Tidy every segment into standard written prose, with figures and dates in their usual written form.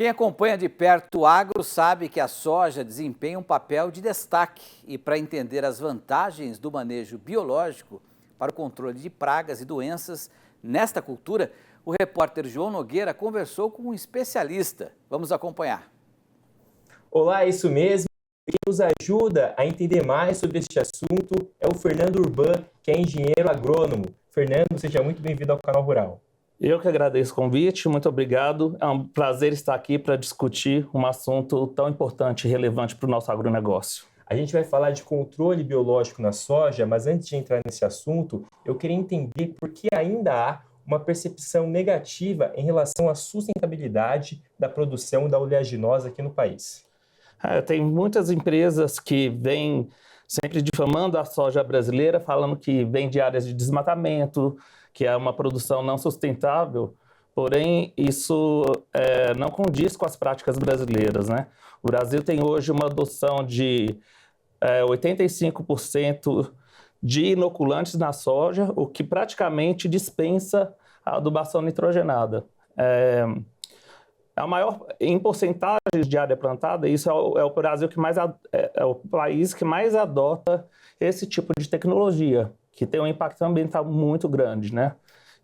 Quem acompanha de perto o agro sabe que a soja desempenha um papel de destaque. E para entender as vantagens do manejo biológico para o controle de pragas e doenças nesta cultura, o repórter João Nogueira conversou com um especialista. Vamos acompanhar. Olá, é isso mesmo. Quem nos ajuda a entender mais sobre este assunto é o Fernando Urban, que é engenheiro agrônomo. Fernando, seja muito bem-vindo ao Canal Rural. Eu que agradeço o convite, muito obrigado. É um prazer estar aqui para discutir um assunto tão importante e relevante para o nosso agronegócio. A gente vai falar de controle biológico na soja, mas antes de entrar nesse assunto, eu queria entender por que ainda há uma percepção negativa em relação à sustentabilidade da produção da oleaginosa aqui no país. Tem muitas empresas que vêm sempre difamando a soja brasileira, falando que vem de áreas de desmatamento, que é uma produção não sustentável, porém isso não condiz com as práticas brasileiras, né? O Brasil tem hoje uma adoção de 85% de inoculantes na soja, o que praticamente dispensa a adubação nitrogenada. A maior, em porcentagens de área plantada, isso é o Brasil que mais é o país que mais adota esse tipo de tecnologia, que tem um impacto ambiental muito grande, né?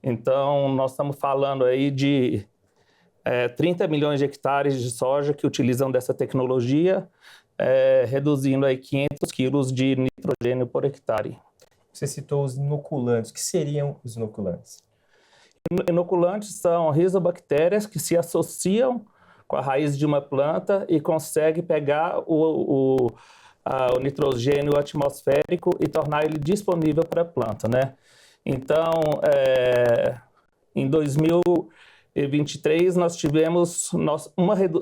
Então, nós estamos falando aí de 30 milhões de hectares de soja que utilizam dessa tecnologia, reduzindo aí 500 quilos de nitrogênio por hectare. Você citou os inoculantes. O que seriam os inoculantes? Inoculantes são rizobactérias que se associam com a raiz de uma planta e conseguem pegar o nitrogênio atmosférico e tornar ele disponível para a planta, né? Então, em 2023, nós tivemos,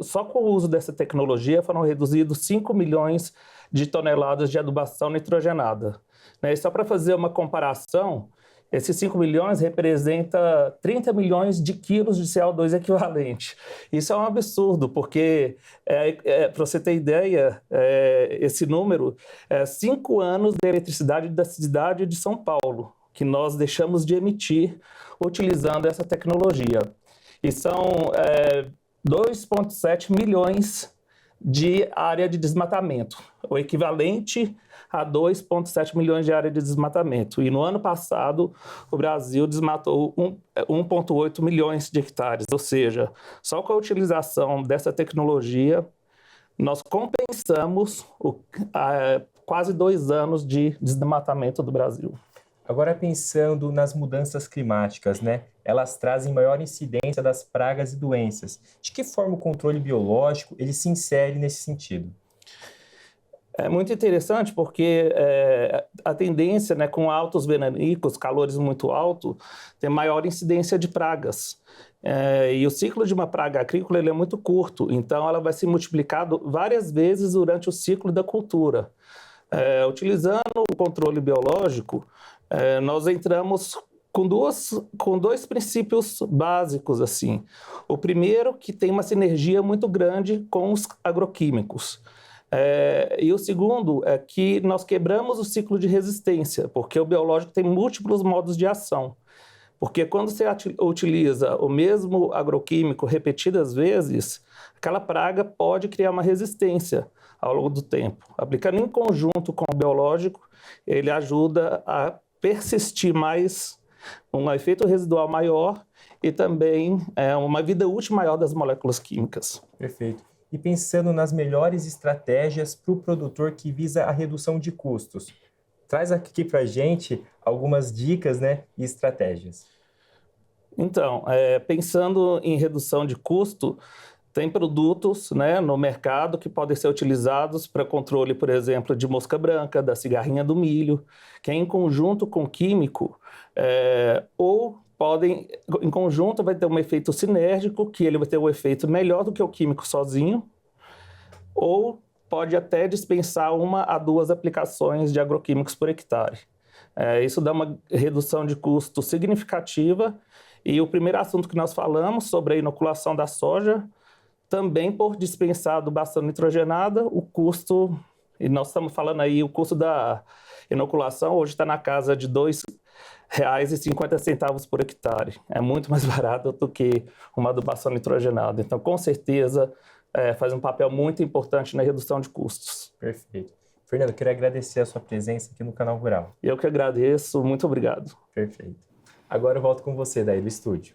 só com o uso dessa tecnologia, foram reduzidos 5 milhões de toneladas de adubação nitrogenada. Né? E só para fazer uma comparação, esses 5 milhões representa 30 milhões de quilos de CO2 equivalente. Isso é um absurdo, porque, para você ter ideia, esse número é 5 anos da eletricidade da cidade de São Paulo, que nós deixamos de emitir utilizando essa tecnologia. E são 2,7 milhões de área de desmatamento, o equivalente a 2,7 milhões de área de desmatamento. E no ano passado, o Brasil desmatou 1,8 milhões de hectares, ou seja, só com a utilização dessa tecnologia, nós compensamos quase 2 anos de desmatamento do Brasil. Agora, pensando nas mudanças climáticas, né? Elas trazem maior incidência das pragas e doenças. De que forma o controle biológico ele se insere nesse sentido? É muito interessante porque a tendência, né, com altos veranicos, calores muito altos, tem maior incidência de pragas. E o ciclo de uma praga agrícola ele é muito curto, então ela vai se multiplicando várias vezes durante o ciclo da cultura. Utilizando o controle biológico, nós entramos com dois princípios básicos, assim. O primeiro, que tem uma sinergia muito grande com os agroquímicos. E o segundo é que nós quebramos o ciclo de resistência, porque o biológico tem múltiplos modos de ação. Porque quando você utiliza o mesmo agroquímico repetidas vezes, aquela praga pode criar uma resistência ao longo do tempo. Aplicando em conjunto com o biológico, ele ajuda a persistir mais, um efeito residual maior e também uma vida útil maior das moléculas químicas. Perfeito. E pensando nas melhores estratégias para o produtor que visa a redução de custos, traz aqui para a gente algumas dicas, né, e estratégias. Então, pensando em redução de custo, tem produtos, né, no mercado que podem ser utilizados para controle, por exemplo, de mosca branca, da cigarrinha do milho, que em conjunto com químico, ou podem, em conjunto vai ter um efeito sinérgico, que ele vai ter um efeito melhor do que o químico sozinho, ou pode até dispensar 1 a 2 aplicações de agroquímicos por hectare. Isso dá uma redução de custo significativa, e o primeiro assunto que nós falamos sobre a inoculação da soja, também por dispensar a adubação nitrogenada, o custo, e nós estamos falando aí, o custo da inoculação hoje está na casa de R$1,50 por hectare. É muito mais barato do que uma adubação nitrogenada. Então, com certeza, faz um papel muito importante na redução de custos. Perfeito. Fernando, eu queria agradecer a sua presença aqui no Canal Rural. Eu que agradeço, muito obrigado. Perfeito. Agora eu volto com você daí do estúdio.